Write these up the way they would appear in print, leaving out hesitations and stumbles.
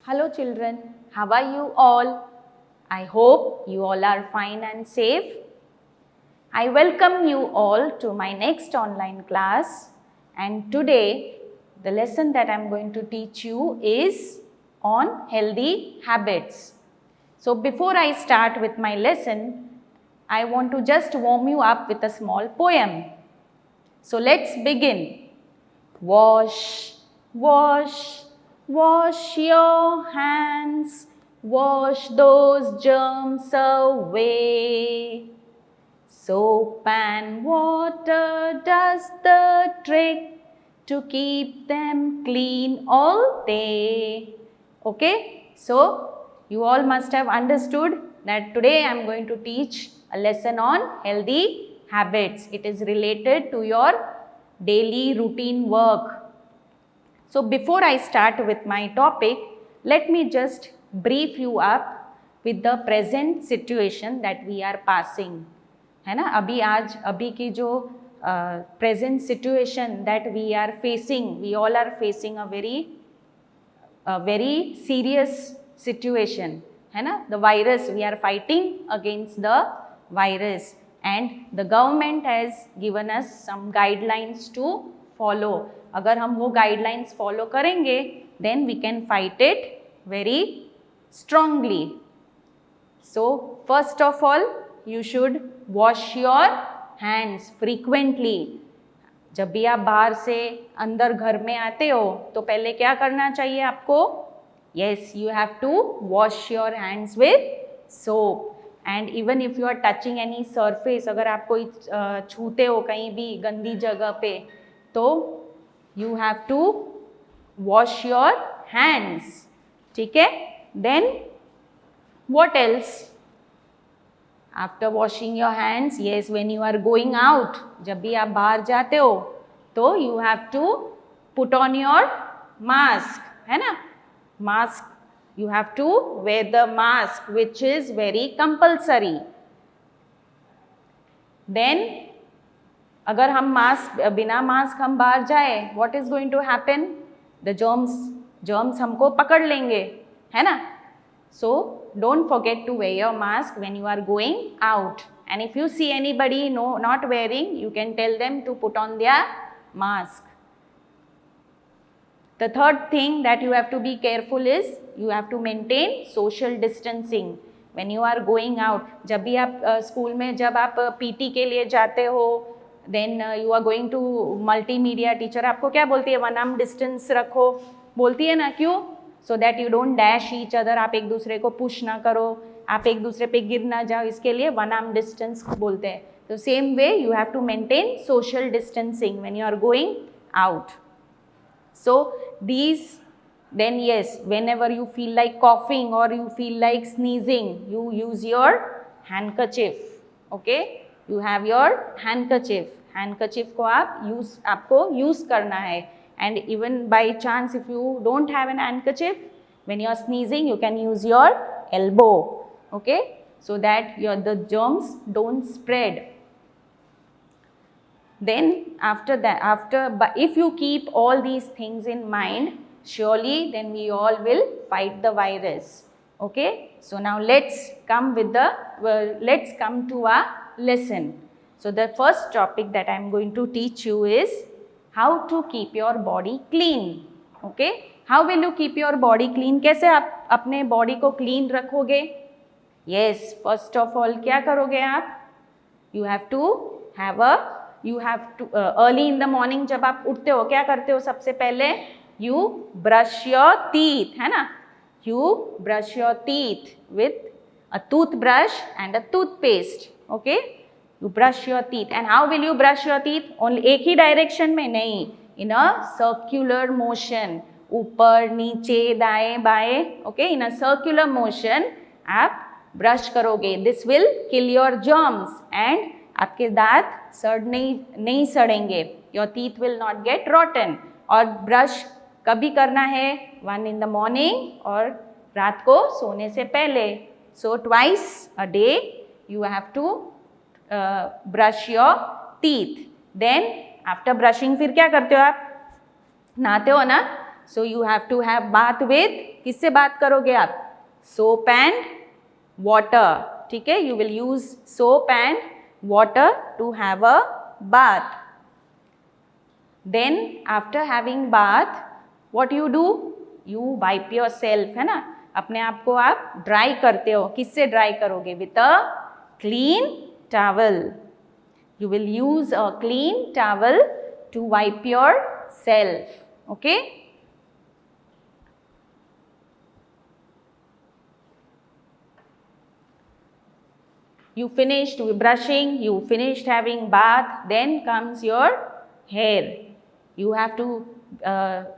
Hello children, how are you all? I hope you all are fine and safe. I welcome you all to my next online class, and today the lesson that I am going to teach you is on healthy habits. So before I start with my lesson, I want to just warm you up with a small poem. So let's begin. Wash, wash, wash your hands, wash those germs away. Soap and water does the trick to keep them clean all day. Okay, so you all must have understood that today I am going to teach a lesson on healthy habits. It is related to your daily routine work. So before I start with my topic, let me just brief you up with the present situation that we are passing. है ना, अभी की जो present situation that we are facing, we all are facing a very serious situation. है ना, the virus, we are fighting against the virus. And the government has given us some guidelines to follow. अगर हम वो guidelines follow करेंगे, then we can fight it very strongly. So first of all, you should wash your hands frequently. जब भी आप बाहर से अंदर घर में आते हो तो पहले क्या करना चाहिए आपको? Yes, you have to wash your hands with soap. And even if you are touching any surface, अगर आप कोई छूते हो कहीं भी गंदी जगह पे, तो you have to wash your hands. ठीक है? Then what else? After washing your hands, yes, when you are going out, जब भी आप बाहर जाते हो, तो you have to put on your mask, है ना? Mask, you have to wear the mask, which is very compulsory. Then, अगर हम बिना मास्क हम बाहर जाए, what is going to happen? The germs हमको पकड़ लेंगे, है ना? So don't forget to wear your mask when you are going out. And if you see anybody not wearing, you can tell them to put on their mask. The third thing that you have to be careful is you have to maintain social distancing when you are going out. जब भी आप school में जब आप PT के लिए जाते हो, then you are going to multimedia, teacher आपको क्या बोलती है? 1 arm distance रखो, बोलती है ना? क्यों? So that you don't dash each other, आप एक दूसरे को पुश ना करो, आप एक दूसरे पे गिर ना जाओ, इसके लिए 1 arm distance बोलते हैं. तो same way you have to maintain social distancing when you are going out. So then yes, whenever you feel like coughing or you feel like sneezing, you use your handkerchief. Okay, you have your handkerchief. Handkerchief को आपको use करना है. And even by chance, if you don't have an handkerchief, when you are sneezing, you can use your elbow, okay, so that the germs don't spread. Then but if you keep all these things in mind, surely then we all will fight the virus. Okay, so now let's come to our lesson. So the first topic that I am going to teach you is how to keep your body clean. Okay, how will you keep your body clean? कैसे आप अपने body को clean रखोगे? Yes, first of all क्या करोगे आप? You have to early in the morning जब आप उठते हो क्या करते हो सबसे पहले? You brush your teeth, है ना? You brush your teeth with a toothbrush and a toothpaste. Okay? You brush your teeth. And how will you brush your teeth? Only एक ही direction में नहीं, in a circular motion. ऊपर नीचे दाएं बाएं. Okay? In a circular motion आप brush करोगे. This will kill your germs and आपके दांत नहीं सड़ेंगे. Your teeth will not get rotten. और brush कभी करना है? 1 in the morning और रात को सोने से पहले. So twice a day you have to brush your teeth. Then after brushing फिर क्या करते हो आप? नहाते हो ना? So you have to have bath with, किससे बात करोगे आप? Soap and water. ठीक है, you will use soap and water to have a bath. Then after having bath, what you do? You wipe yourself, है ना? अपने आप को आप ड्राई करते हो. किससे ड्राई करोगे? With a clean towel. You will use a clean towel to wipe yourself. Okay? You finished brushing, you finished having bath, then comes your hair. You have to,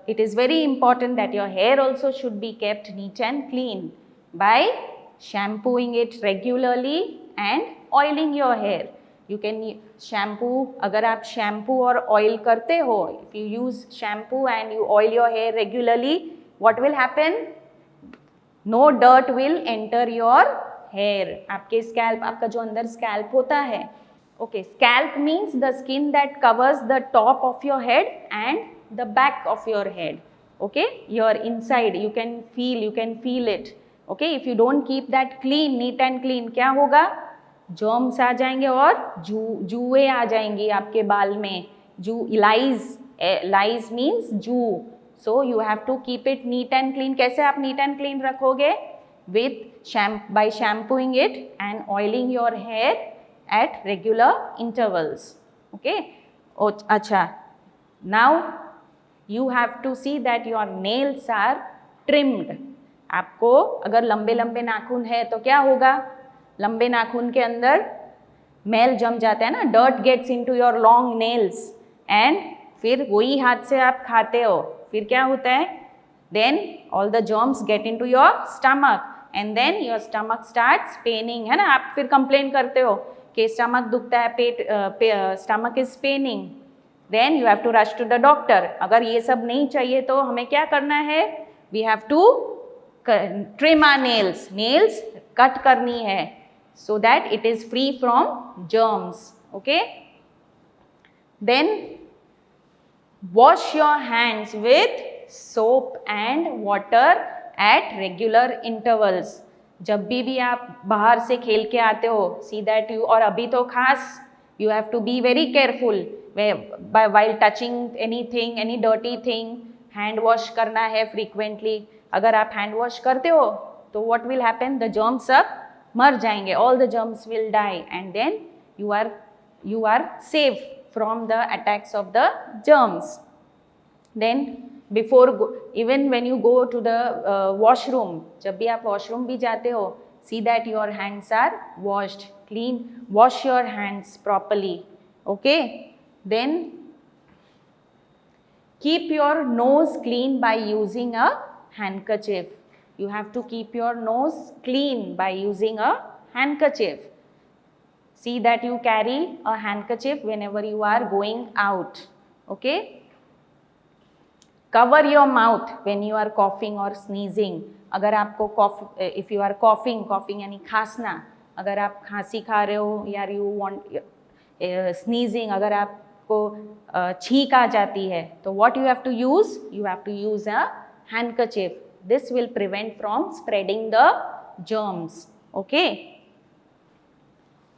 it is very important that your hair also should be kept neat and clean by shampooing it regularly and oiling your hair. You can shampoo, अगर आप shampoo और oil करते हो, if you use shampoo and you oil your hair regularly, what will happen? No dirt will enter your hair. आपके scalp, आपका जो अंदर scalp होता है, okay, scalp means the skin that covers the top of your head and the back of your head. Okay, your inside, you can feel it. Okay, if you don't keep that clean, neat and clean, क्या होगा? Germs आ जाएंगे और जुएं आ जाएंगी आपके बाल में. Lice means जू. So you have to keep it neat and clean. कैसे आप neat and clean रखोगे? By shampooing it and oiling your hair at regular intervals. Okay. अच्छा. Now you have to see that your nails are trimmed. आपको अगर लंबे लंबे नाखून है तो क्या होगा? लंबे नाखून के अंदर मैल जम जाता है ना, dirt gets into your long nails and फिर वही हाथ से आप खाते हो, फिर क्या होता है? Then all the germs get into your stomach and then your stomach starts paining, है ना? आप फिर complain करते हो कि stomach दुखता है, stomach is paining. Then you have to rush to the doctor. अगर ये सब नहीं चाहिए तो हमें क्या करना है? We have to trim our nails. Nails cut करनी है so that it is free from germs. Okay? Then wash your hands with soap and water at regular intervals. जब भी आप बाहर से खेल के आते हो, see that you, और अभी तो खास, you have to be very careful while touching anything, any dirty thing. Hand wash करना है frequently. अगर आप hand wash करते हो तो what will happen? The germs सब मर जाएंगे. All the germs will die and then you are safe from the attacks of the germs. Then even when you go to the washroom, जब भी आप washroom भी जाते हो, see that your hands are washed, clean. Wash your hands properly. Okay. Then keep your nose clean by using a handkerchief. You have to keep your nose clean by using a handkerchief. See that you carry a handkerchief whenever you are going out. Okay. Cover your mouth when you are coughing or sneezing. अगर आपको if you are coughing यानी खांसना, अगर आप खांसी खा रहे हो या you want sneezing, अगर आपको छींक आ जाती है तो what you have to use? You have to use a handkerchief. This will prevent from spreading the germs. Okay.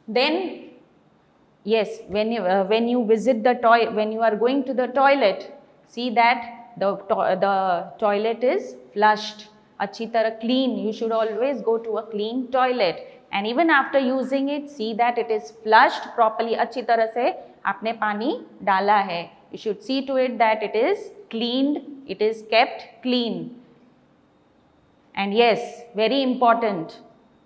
Then yes, when you visit the when you are going to the toilet, see that the toilet is flushed, अच्छी तरह clean. You should always go to a clean toilet. And even after using it, see that it is flushed properly. अच्छी तरह से आपने पानी डाला है. You should see to it that it is cleaned, it is kept clean. And yes, very important,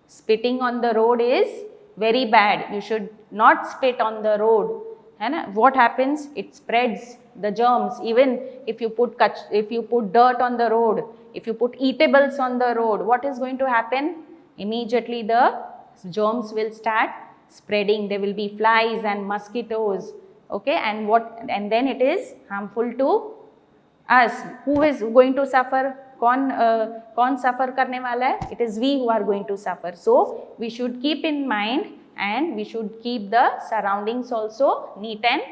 spitting on the road is very bad. You should not spit on the road. है ना? What happens? It spreads the germs. Even if you put dirt on the road, if you put eatables on the road, what is going to happen? Immediately the germs will start spreading. There will be flies and mosquitoes. Okay, and then it is harmful to us. Who is going to suffer? कौन suffer करने वाला है? It is we who are going to suffer. So we should keep in mind and we should keep the surroundings also neat and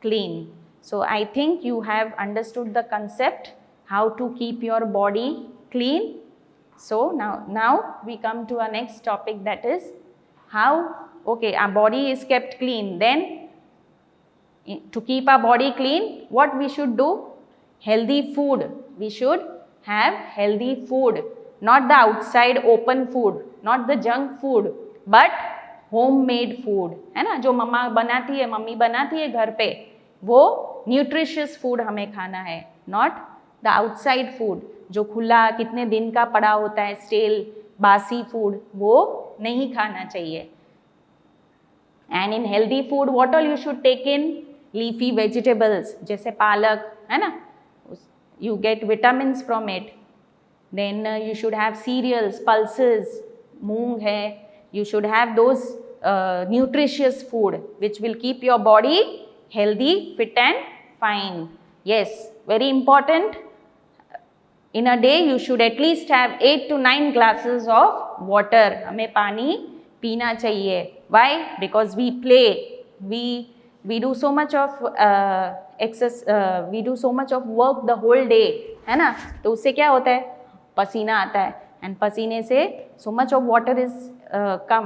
clean. So I think you have understood the concept how to keep your body clean. So now we come to our next topic, that is how, okay, our body is kept clean. Then to keep our body clean, what we should do? Healthy food. We should have healthy food, not the outside open food, not the junk food, but homemade food, है ना, जो मम्मा बनाती है, mummy बनाती है घर पे, वो न्यूट्रिशियस फूड हमें खाना है, नॉट द आउटसाइड फूड जो खुला कितने दिन का पड़ा होता है, स्टेल बासी फूड, वो नहीं खाना चाहिए. And in healthy food what all you should take in? Leafy vegetables जैसे पालक, है ना, you get vitamins from it. Then you should have cereals, pulses, moong hai. You should have those nutritious food which will keep your body healthy, fit and fine. Yes, very important. In a day you should at least have 8 to 9 glasses of water. हमें पानी पीना चाहिए. Why? Because we play. We do so much of we do so much of work the whole day, है ना, तो उससे क्या होता है? पसीना आता है, एंड पसीने से so much of water is कम,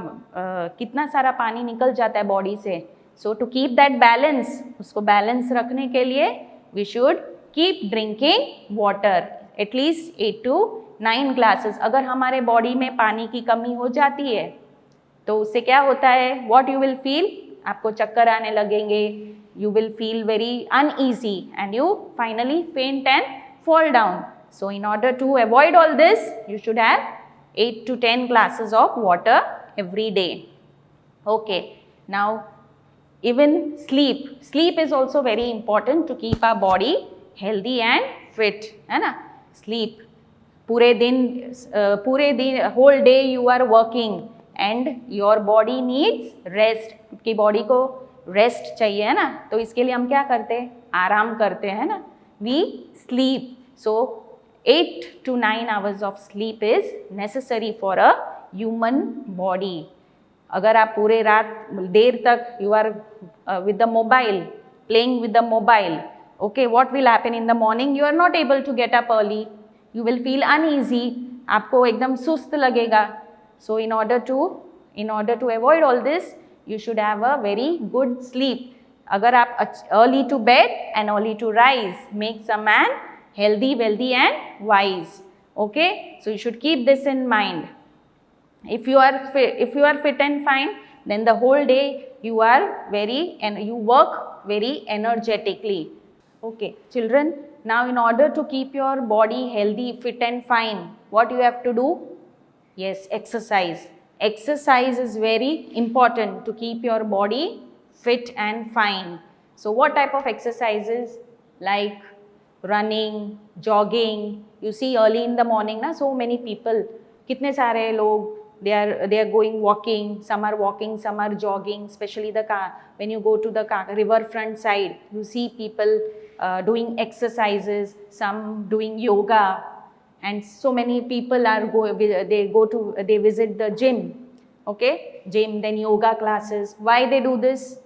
कितना सारा पानी निकल जाता है बॉडी से. सो टू कीप दैट बैलेंस, उसको बैलेंस रखने के लिए we should keep drinking water at least 8 to 9 glasses. अगर हमारे बॉडी में पानी की कमी हो जाती है तो उससे क्या होता है? What you will feel? आपको चक्कर आने लगेंगे, you will feel very uneasy and you finally faint and fall down. So in order to avoid all this, you should have 8 to 10 glasses of water every day. Okay, now even sleep is also very important to keep our body healthy and fit, है ना. Sleep, पूरे दिन whole day you are working and your body needs rest. आपकी body को rest चाहिए, है ना, तो इसके लिए हम क्या करते हैं? आराम करते हैं ना, we sleep. So 8 to 9 hours of sleep is necessary for a human body. अगर आप पूरे रात देर तक you are with the mobile, playing with the mobile, okay, what will happen in the morning? You are not able to get up early, you will feel uneasy, आपको एकदम सुस्त लगेगा. So in order to avoid all this, you should have a very good sleep. अगर आप early to bed and early to rise makes a man healthy, wealthy and wise. Okay, so you should keep this in mind. If you are fit and fine, then the whole day you work very energetically. Okay, children, now in order to keep your body healthy, fit and fine, what you have to do? Yes, exercise. Exercise is very important to keep your body fit and fine. So what type of exercises? Like running, jogging. You see early in the morning na, so many people, कितने सारे लोग, they are going walking, some are walking, some are jogging, especially when you go to the river front side, you see people doing exercises, some doing yoga, and so many people they visit the gym. Okay, gym, then yoga classes. Why they do this?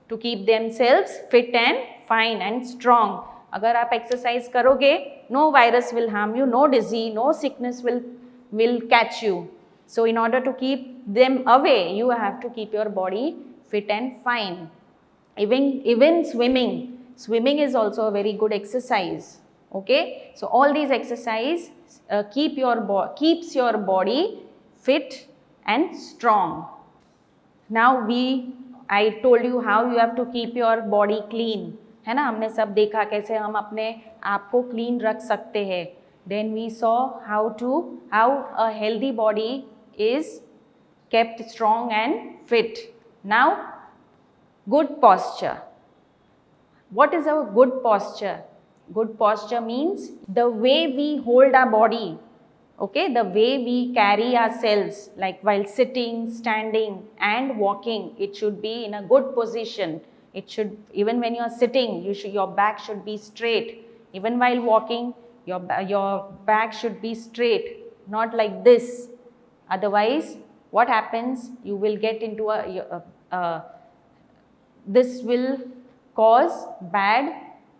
To keep themselves fit and fine and strong. अगर आप exercise करोगे, no virus will harm you, no disease, no sickness will catch you. So in order to keep them away, you have to keep your body fit and fine. Even swimming is also a very good exercise. Okay, so all these exercise keeps your body fit and strong. Now I told you how you have to keep your body clean, है ना, हमने सब देखा कैसे हम अपने आप को clean रख सकते हैं. Then we saw how a healthy body is kept strong and fit. Now, good posture. What is our good posture? Good posture means the way we hold our body. Okay, the way we carry ourselves, like while sitting, standing and walking, it should be in a good position. It should, even when you are sitting, your back should be straight. Even while walking, your back should be straight, not like this. Otherwise, what happens? You will get into this will cause bad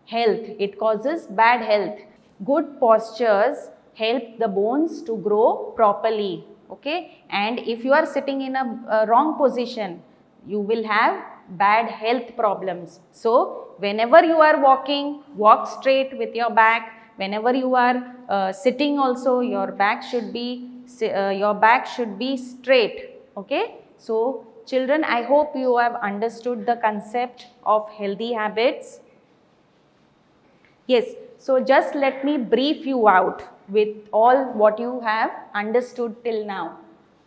health. It causes bad health. Good postures help the bones to grow properly. Okay, and if you are sitting in a wrong position, you will have bad health problems. So whenever you are walking, walk straight with your back. Whenever you are sitting also, your back should be straight. Okay, so children, I hope you have understood the concept of healthy habits. Yes, so just let me brief you out with all what you have understood till now.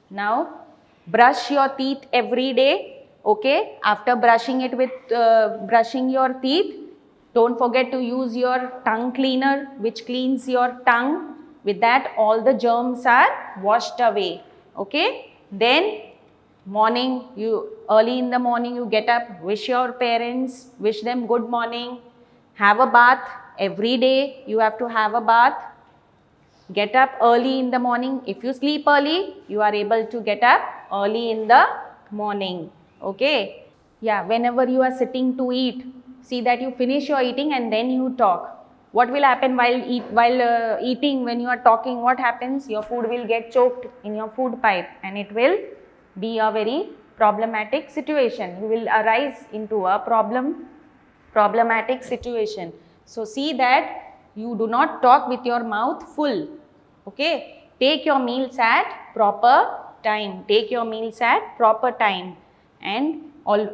Now, brush your teeth every day, okay? After brushing it with brushing your teeth, don't forget to use your tongue cleaner, which cleans your tongue. With that, all the germs are washed away, okay? Then, early in the morning, you get up, wish your parents, wish them good morning, have a bath. Every day you have to have a bath. Get up early in the morning. If you sleep early, you are able to get up early in the morning. Okay. Yeah, whenever you are sitting to eat, see that you finish your eating and then you talk. What will happen while eating? When you are talking, what happens? Your food will get choked in your food pipe and it will be a very problematic situation. You will arise into a problematic situation. So see that you do not talk with your mouth full. Okay, take your meals at proper time. Take your meals at proper time, and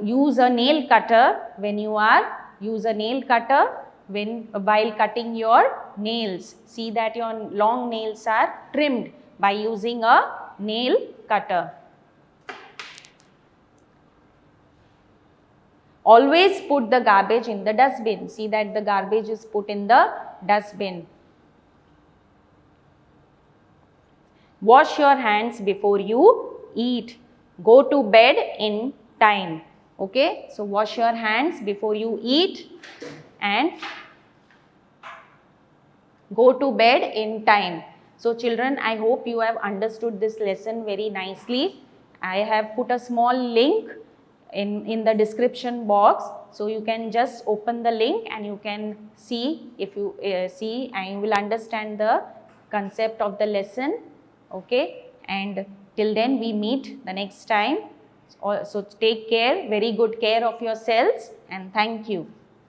use a nail cutter when you are while cutting your nails. See that your long nails are trimmed by using a nail cutter. Always put the garbage in the dustbin. See that the garbage is put in the dustbin. Wash your hands before you eat. Go to bed in time. Okay, so wash your hands before you eat and go to bed in time. So children, I hope you have understood this lesson very nicely. I have put a small link in the description box, so you can just open the link and you can see, if you see, and you will understand the concept of the lesson. Okay, and till then we meet the next time. So take care, very good care of yourselves, and thank you.